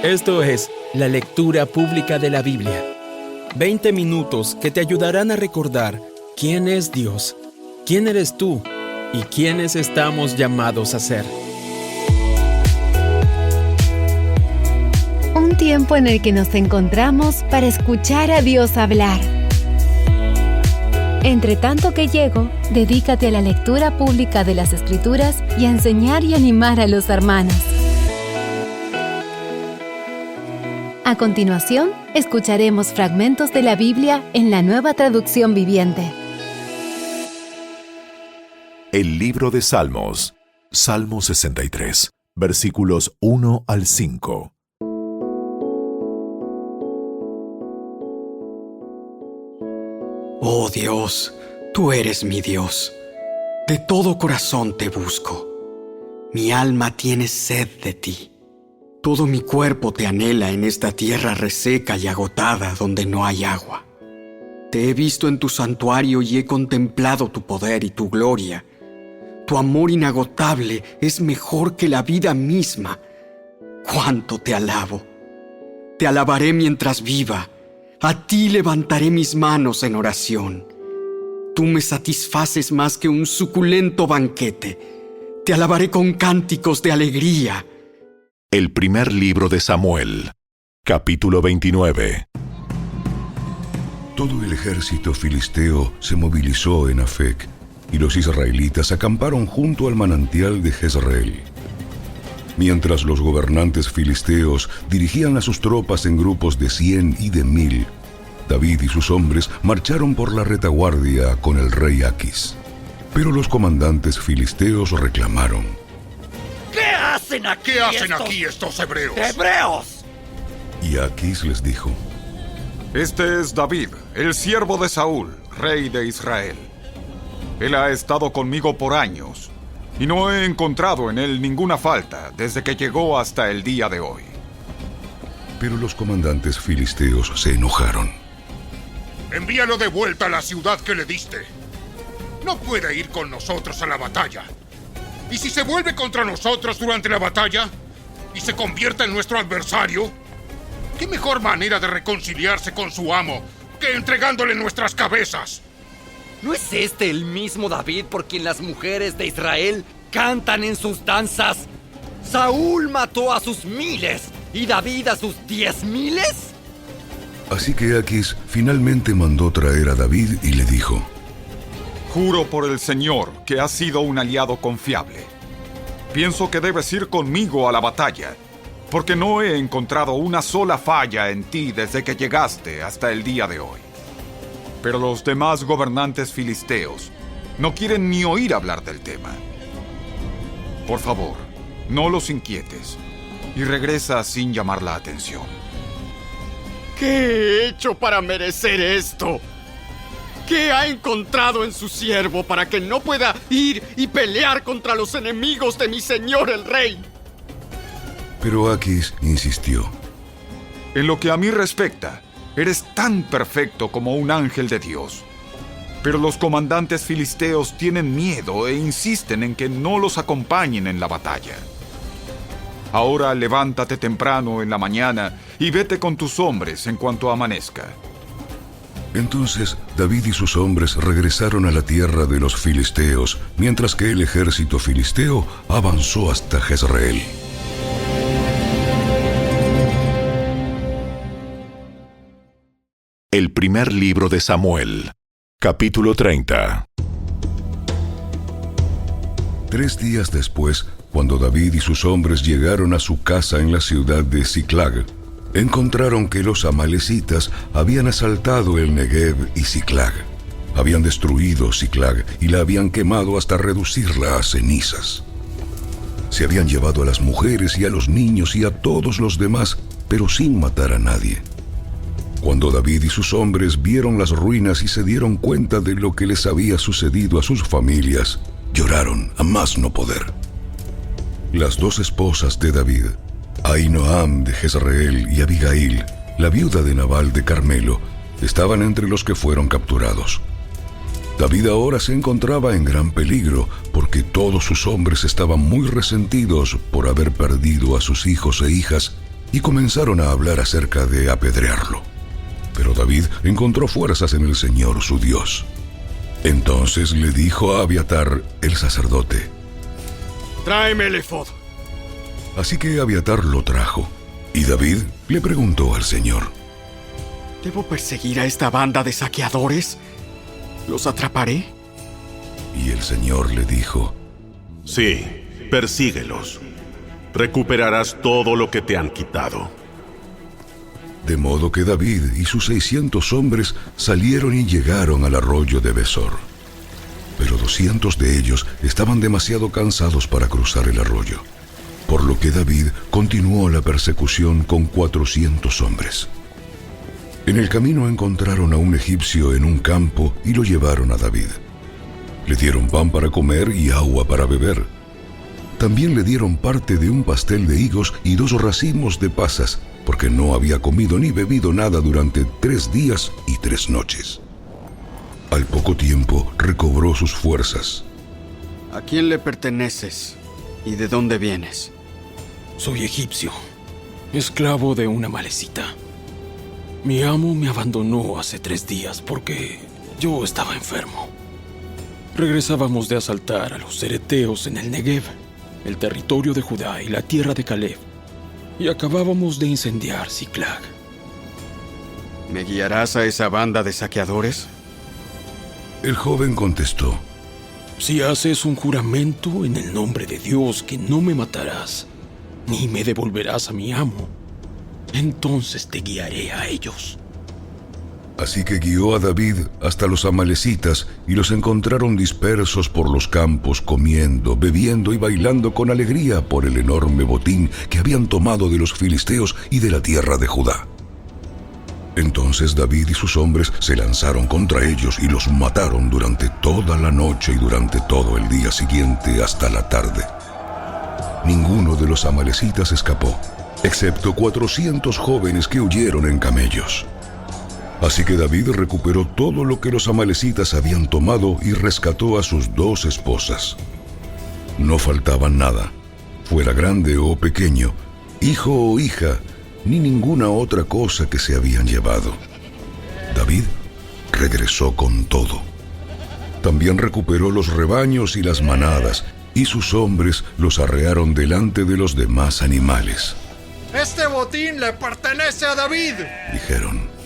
Esto es la lectura pública de la Biblia. 20 minutos que te ayudarán a recordar quién es Dios, quién eres tú y quiénes estamos llamados a ser. Un tiempo en el que nos encontramos para escuchar a Dios hablar. Entre tanto que llego, dedícate a la lectura pública de las Escrituras y a enseñar y animar a los hermanos. A continuación, escucharemos fragmentos de la Biblia en la Nueva Traducción Viviente. El libro de Salmos, Salmo 63, versículos 1 al 5. Oh Dios, tú eres mi Dios. De todo corazón te busco. Mi alma tiene sed de ti. Todo mi cuerpo te anhela en esta tierra reseca y agotada donde no hay agua. Te he visto en tu santuario y he contemplado tu poder y tu gloria. Tu amor inagotable es mejor que la vida misma. ¡Cuánto te alabo! Te alabaré mientras viva. A ti levantaré mis manos en oración. Tú me satisfaces más que un suculento banquete. Te alabaré con cánticos de alegría. El primer libro de Samuel, capítulo 29. Todo el ejército filisteo se movilizó en Afec, y los israelitas acamparon junto al manantial de Jezreel. Mientras los gobernantes filisteos dirigían a sus tropas en grupos de 100 y de 1000, David y sus hombres marcharon por la retaguardia con el rey Aquis. Pero los comandantes filisteos reclamaron: ¿Qué hacen aquí estos hebreos? ¡Hebreos! Y Aquis les dijo: Este es David, el siervo de Saúl, rey de Israel. Él ha estado conmigo por años, y no he encontrado en él ninguna falta desde que llegó hasta el día de hoy. Pero los comandantes filisteos se enojaron. Envíalo de vuelta a la ciudad que le diste. No puede ir con nosotros a la batalla. ¿Y si se vuelve contra nosotros durante la batalla y se convierte en nuestro adversario? ¿Qué mejor manera de reconciliarse con su amo que entregándole nuestras cabezas? ¿No es este el mismo David por quien las mujeres de Israel cantan en sus danzas? Saúl mató a sus 1000 y David a sus 10,000. Así que Aquis finalmente mandó traer a David y le dijo: Juro por el Señor que has sido un aliado confiable. Pienso que debes ir conmigo a la batalla, porque no he encontrado una sola falla en ti desde que llegaste hasta el día de hoy. Pero los demás gobernantes filisteos no quieren ni oír hablar del tema. Por favor, no los inquietes y regresa sin llamar la atención. ¿Qué he hecho para merecer esto? ¿Qué ha encontrado en su siervo para que no pueda ir y pelear contra los enemigos de mi señor el rey? Pero Aquis insistió: En lo que a mí respecta, eres tan perfecto como un ángel de Dios. Pero los comandantes filisteos tienen miedo e insisten en que no los acompañen en la batalla. Ahora levántate temprano en la mañana y vete con tus hombres en cuanto amanezca. Entonces David y sus hombres regresaron a la tierra de los filisteos, mientras que el ejército filisteo avanzó hasta Jezreel. El primer libro de Samuel, capítulo 30. 3 días después, cuando David y sus hombres llegaron a su casa en la ciudad de Siclag, encontraron que los amalecitas habían asaltado el Negev y Siclag. Habían destruido Siclag y la habían quemado hasta reducirla a cenizas. Se habían llevado a las mujeres y a los niños y a todos los demás, pero sin matar a nadie. Cuando David y sus hombres vieron las ruinas y se dieron cuenta de lo que les había sucedido a sus familias, lloraron a más no poder. Las 2 esposas de David, Ahinoam de Jezreel y Abigail, la viuda de Nabal de Carmelo, estaban entre los que fueron capturados. David ahora se encontraba en gran peligro porque todos sus hombres estaban muy resentidos por haber perdido a sus hijos e hijas y comenzaron a hablar acerca de apedrearlo. Pero David encontró fuerzas en el Señor su Dios. Entonces le dijo a Abiatar, el sacerdote: Tráeme el efod. Así que Abiatar lo trajo, y David le preguntó al Señor: ¿Debo perseguir a esta banda de saqueadores? ¿Los atraparé? Y el Señor le dijo: Sí, persíguelos. Recuperarás todo lo que te han quitado. De modo que David y sus 600 hombres salieron y llegaron al arroyo de Besor. Pero 200 de ellos estaban demasiado cansados para cruzar el arroyo, por lo que David continuó la persecución con 400 hombres. En el camino encontraron a un egipcio en un campo y lo llevaron a David. Le dieron pan para comer y agua para beber. También le dieron parte de un pastel de higos y 2 racimos de pasas, porque no había comido ni bebido nada durante 3 días y 3 noches. Al poco tiempo recobró sus fuerzas. ¿A quién le perteneces y de dónde vienes? Soy egipcio, esclavo de una amalecita. Mi amo me abandonó hace 3 días porque yo estaba enfermo. Regresábamos de asaltar a los ereteos en el Negev, el territorio de Judá y la tierra de Caleb, y acabábamos de incendiar Ziklag. ¿Me guiarás a esa banda de saqueadores? El joven contestó: Si haces un juramento en el nombre de Dios que no me matarás, ni me devolverás a mi amo, entonces te guiaré a ellos. Así que guió a David hasta los amalecitas y los encontraron dispersos por los campos, comiendo, bebiendo y bailando con alegría por el enorme botín que habían tomado de los filisteos y de la tierra de Judá. Entonces David y sus hombres se lanzaron contra ellos y los mataron durante toda la noche y durante todo el día siguiente hasta la tarde. Ninguno de los amalecitas escapó, excepto 400 jóvenes que huyeron en camellos. Así que David recuperó todo lo que los amalecitas habían tomado y rescató a sus 2 esposas. No faltaba nada, fuera grande o pequeño, hijo o hija, ni ninguna otra cosa que se habían llevado. David regresó con todo. También recuperó los rebaños y las manadas, y sus hombres los arrearon delante de los demás animales. ¡Este botín le pertenece a David!, dijeron.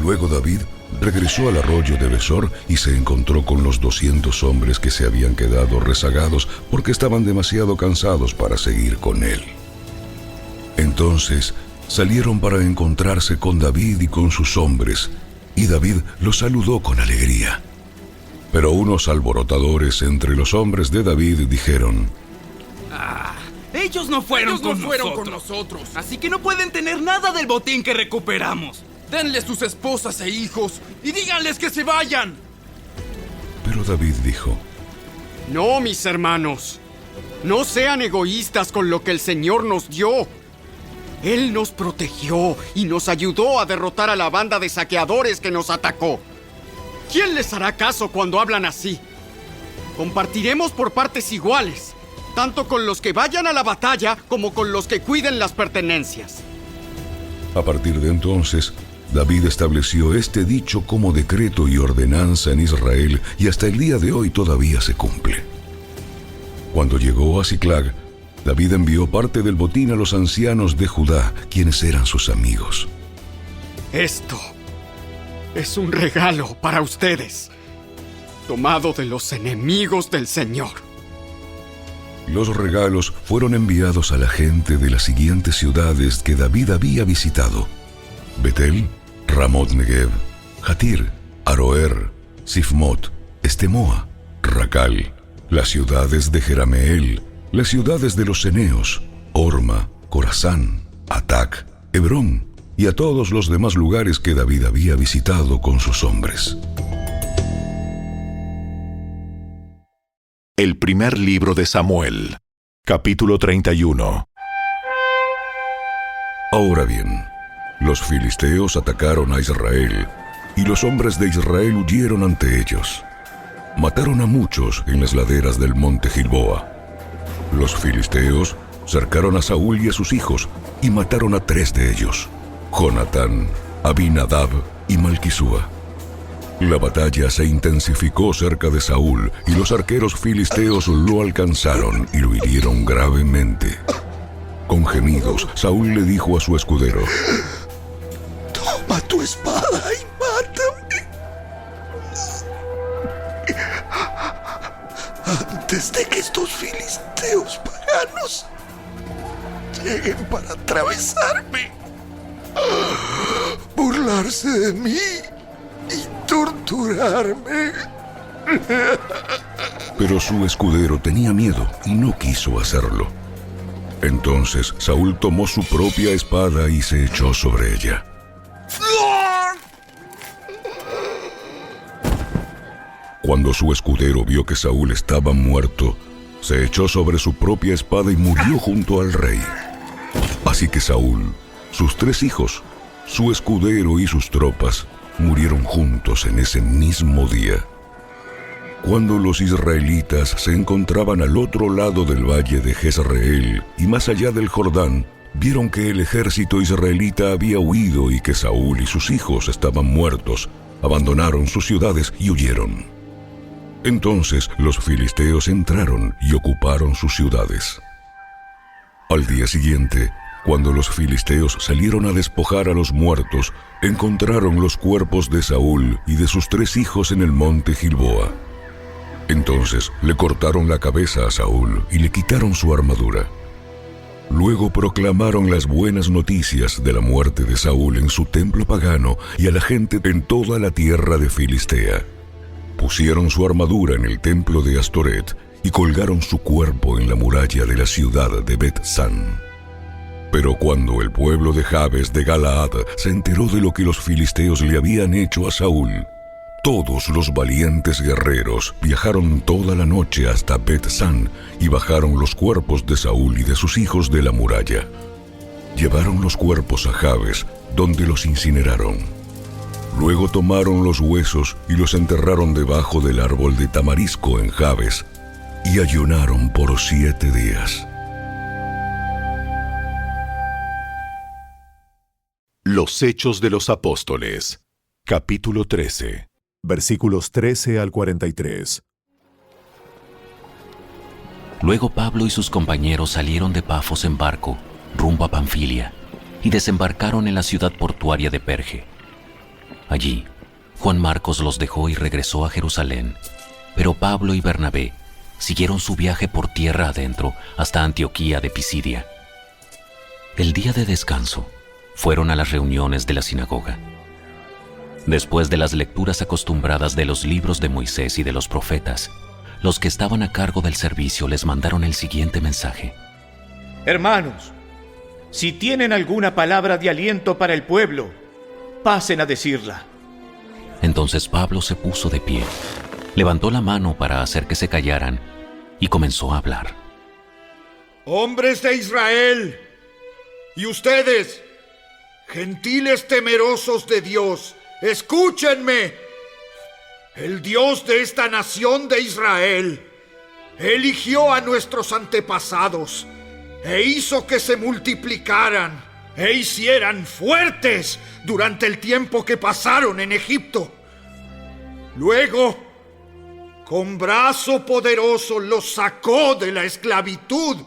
Luego David regresó al arroyo de Besor y se encontró con los 200 hombres que se habían quedado rezagados porque estaban demasiado cansados para seguir con él. Entonces salieron para encontrarse con David y con sus hombres, y David los saludó con alegría. Pero unos alborotadores entre los hombres de David dijeron: Ellos no fueron con nosotros, así que no pueden tener nada del botín que recuperamos. Denles sus esposas e hijos y díganles que se vayan. Pero David dijo: No, mis hermanos, no sean egoístas con lo que el Señor nos dio. Él nos protegió y nos ayudó a derrotar a la banda de saqueadores que nos atacó. ¿Quién les hará caso cuando hablan así? Compartiremos por partes iguales, tanto con los que vayan a la batalla como con los que cuiden las pertenencias. A partir de entonces, David estableció este dicho como decreto y ordenanza en Israel, y hasta el día de hoy todavía se cumple. Cuando llegó a Ziklag, David envió parte del botín a los ancianos de Judá, quienes eran sus amigos. Esto es un regalo para ustedes, tomado de los enemigos del Señor. Los regalos fueron enviados a la gente de las siguientes ciudades que David había visitado: Betel, Ramot Negev, Jatir, Aroer, Sifmot, Estemoa, Racal, las ciudades de Jerameel, las ciudades de los ceneos, Orma, Corazán, Atac, Hebrón, y a todos los demás lugares que David había visitado con sus hombres. El primer libro de Samuel, capítulo 31. Ahora bien, los filisteos atacaron a Israel, y los hombres de Israel huyeron ante ellos. Mataron a muchos en las laderas del monte Gilboa. Los filisteos cercaron a Saúl y a sus hijos y mataron a 3 de ellos: Jonatán, Abinadab y Malquisúa. La batalla se intensificó cerca de Saúl y los arqueros filisteos lo alcanzaron y lo hirieron gravemente. Con gemidos, Saúl le dijo a su escudero: «Toma tu espada y mátame, antes de que estos filisteos paganos lleguen para atravesarme, burlarse de mí y torturarme». Pero su escudero tenía miedo y no quiso hacerlo. Entonces Saúl tomó su propia espada y se echó sobre ella. Cuando su escudero vio que Saúl estaba muerto, se echó sobre su propia espada y murió junto al rey. Así que Saúl, sus 3 hijos, su escudero y sus tropas murieron juntos en ese mismo día. Cuando los israelitas se encontraban al otro lado del valle de Jezreel y más allá del Jordán, vieron que el ejército israelita había huido y que Saúl y sus hijos estaban muertos. Abandonaron sus ciudades y huyeron. Entonces los filisteos entraron y ocuparon sus ciudades. Al día siguiente, cuando los filisteos salieron a despojar a los muertos, encontraron los cuerpos de Saúl y de sus 3 hijos en el monte Gilboa. Entonces le cortaron la cabeza a Saúl y le quitaron su armadura. Luego proclamaron las buenas noticias de la muerte de Saúl en su templo pagano y a la gente en toda la tierra de Filistea. Pusieron su armadura en el templo de Astoret y colgaron su cuerpo en la muralla de la ciudad de Bet-San. Pero cuando el pueblo de Jabes de Galaad se enteró de lo que los filisteos le habían hecho a Saúl, todos los valientes guerreros viajaron toda la noche hasta Bet-San y bajaron los cuerpos de Saúl y de sus hijos de la muralla. Llevaron los cuerpos a Jabes, donde los incineraron. Luego tomaron los huesos y los enterraron debajo del árbol de tamarisco en Jabes, y ayunaron por 7 días. Los Hechos de los Apóstoles, capítulo 13. Versículos 13 al 43. Luego Pablo y sus compañeros salieron de Pafos en barco, rumbo a Panfilia, y desembarcaron en la ciudad portuaria de Perge. Allí, Juan Marcos los dejó y regresó a Jerusalén, pero Pablo y Bernabé siguieron su viaje por tierra adentro hasta Antioquía de Pisidia. El día de descanso, fueron a las reuniones de la sinagoga. Después de las lecturas acostumbradas de los libros de Moisés y de los profetas, los que estaban a cargo del servicio les mandaron el siguiente mensaje: Hermanos, si tienen alguna palabra de aliento para el pueblo, pasen a decirla. Entonces Pablo se puso de pie, levantó la mano para hacer que se callaran y comenzó a hablar. Hombres de Israel, y ustedes, gentiles temerosos de Dios, escúchenme. El Dios de esta nación de Israel eligió a nuestros antepasados e hizo que se multiplicaran e hicieran fuertes durante el tiempo que pasaron en Egipto. Luego, con brazo poderoso los sacó de la esclavitud.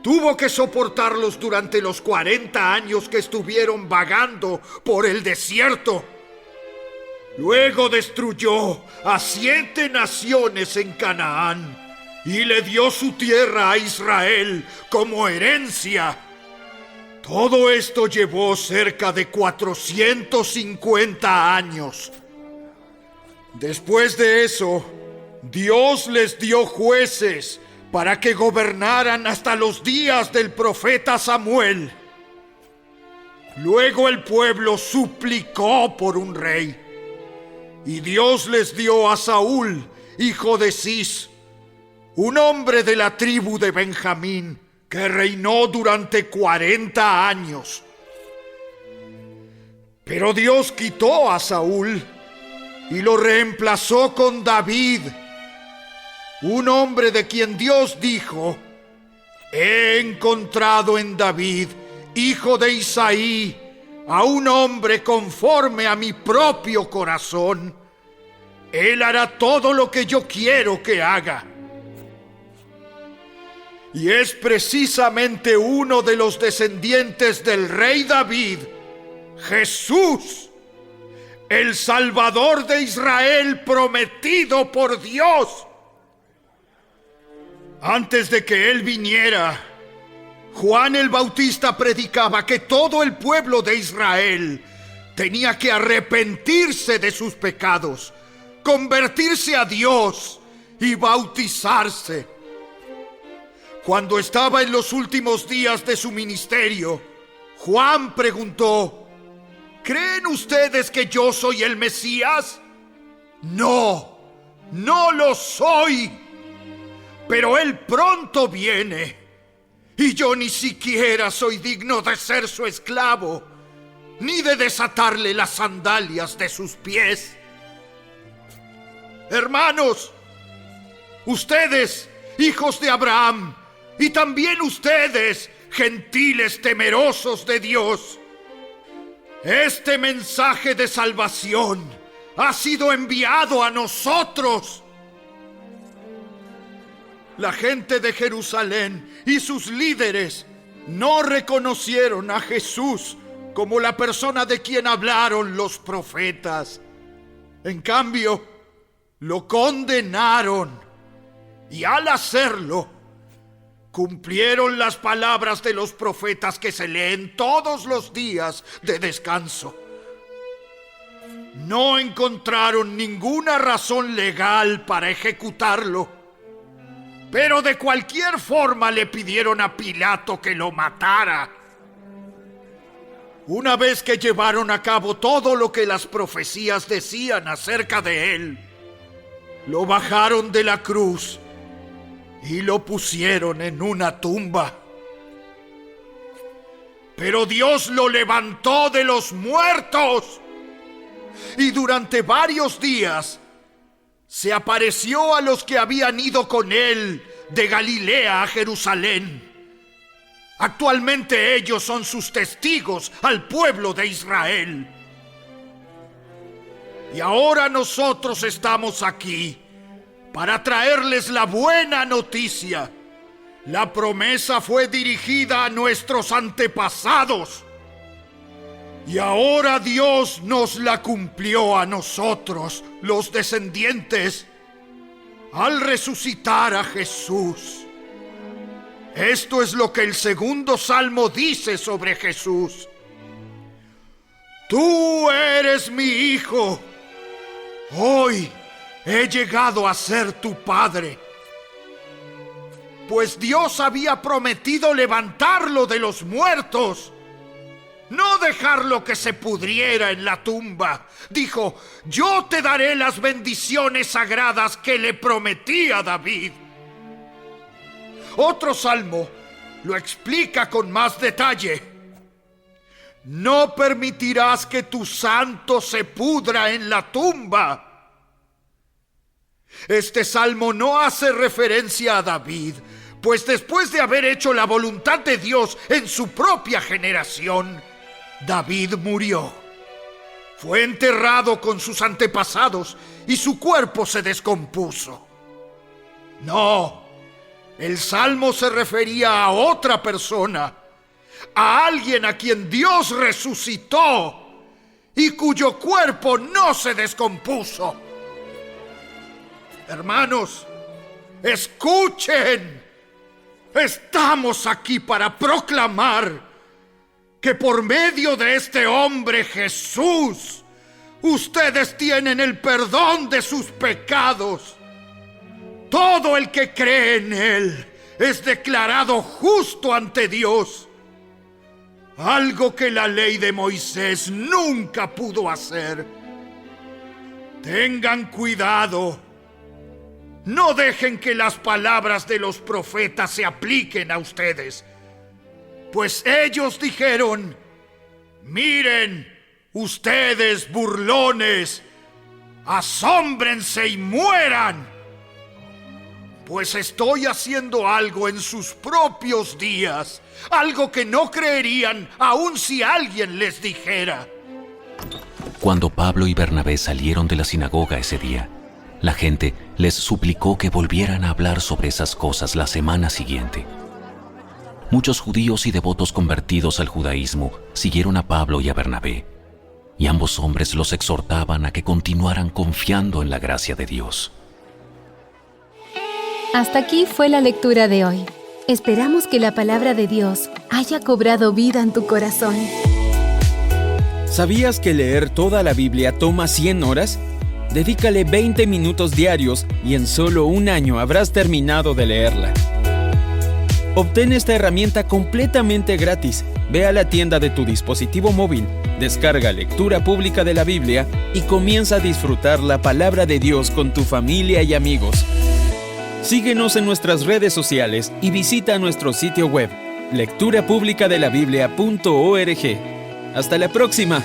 Tuvo que soportarlos durante los 40 años que estuvieron vagando por el desierto. Luego destruyó a 7 naciones en Canaán y le dio su tierra a Israel como herencia. Todo esto llevó cerca de 450 años. Después de eso, Dios les dio jueces para que gobernaran hasta los días del profeta Samuel. Luego el pueblo suplicó por un rey, y Dios les dio a Saúl, hijo de Cis, un hombre de la tribu de Benjamín, que reinó durante 40 años. Pero Dios quitó a Saúl y lo reemplazó con David, un hombre de quien Dios dijo: He encontrado en David, hijo de Isaí, a un hombre conforme a mi propio corazón. Él hará todo lo que yo quiero que haga. Y es precisamente uno de los descendientes del rey David, Jesús, el Salvador de Israel prometido por Dios. Antes de que él viniera, Juan el Bautista predicaba que todo el pueblo de Israel tenía que arrepentirse de sus pecados, convertirse a Dios y bautizarse. Cuando estaba en los últimos días de su ministerio, Juan preguntó: ¿creen ustedes que yo soy el Mesías? No, no lo soy. Pero él pronto viene, y yo ni siquiera soy digno de ser su esclavo, ni de desatarle las sandalias de sus pies. Hermanos, ustedes, hijos de Abraham, y también ustedes, gentiles temerosos de Dios, este mensaje de salvación ha sido enviado a nosotros. La gente de Jerusalén y sus líderes no reconocieron a Jesús como la persona de quien hablaron los profetas. En cambio, lo condenaron y al hacerlo, cumplieron las palabras de los profetas que se leen todos los días de descanso. No encontraron ninguna razón legal para ejecutarlo, pero de cualquier forma le pidieron a Pilato que lo matara. Una vez que llevaron a cabo todo lo que las profecías decían acerca de él, lo bajaron de la cruz y lo pusieron en una tumba. Pero Dios lo levantó de los muertos y durante varios días se apareció a los que habían ido con él de Galilea a Jerusalén. Actualmente ellos son sus testigos al pueblo de Israel. Y ahora nosotros estamos aquí para traerles la buena noticia. La promesa fue dirigida a nuestros antepasados y ahora Dios nos la cumplió a nosotros, los descendientes, al resucitar a Jesús. Esto es lo que el segundo salmo dice sobre Jesús. Tú eres mi hijo, hoy he llegado a ser tu padre. Pues Dios había prometido levantarlo de los muertos, no dejarlo que se pudriera en la tumba. Dijo: yo te daré las bendiciones sagradas que le prometí a David. Otro salmo lo explica con más detalle. No permitirás que tu santo se pudra en la tumba. Este salmo no hace referencia a David, pues después de haber hecho la voluntad de Dios en su propia generación, David murió. Fue enterrado con sus antepasados y su cuerpo se descompuso. No, el salmo se refería a otra persona, a alguien a quien Dios resucitó y cuyo cuerpo no se descompuso. Hermanos, escuchen. Estamos aquí para proclamar que por medio de este hombre Jesús, ustedes tienen el perdón de sus pecados. Todo el que cree en él es declarado justo ante Dios, algo que la ley de Moisés nunca pudo hacer. Tengan cuidado. No dejen que las palabras de los profetas se apliquen a ustedes, pues ellos dijeron: miren, ustedes burlones, asómbrense y mueran. pues estoy haciendo algo en sus propios días, algo que no creerían aun si alguien les dijera. Cuando Pablo y Bernabé salieron de la sinagoga ese día, la gente les suplicó que volvieran a hablar sobre esas cosas la semana siguiente. Muchos judíos y devotos convertidos al judaísmo siguieron a Pablo y a Bernabé, y ambos hombres los exhortaban a que continuaran confiando en la gracia de Dios. Hasta aquí fue la lectura de hoy. Esperamos que la palabra de Dios haya cobrado vida en tu corazón. ¿Sabías que leer toda la Biblia toma 100 horas? Dedícale 20 minutos diarios y en solo un año habrás terminado de leerla. Obtén esta herramienta completamente gratis. Ve a la tienda de tu dispositivo móvil, descarga Lectura Pública de la Biblia y comienza a disfrutar la palabra de Dios con tu familia y amigos. Síguenos en nuestras redes sociales y visita nuestro sitio web, lecturapublicadelabiblia.org. ¡Hasta la próxima!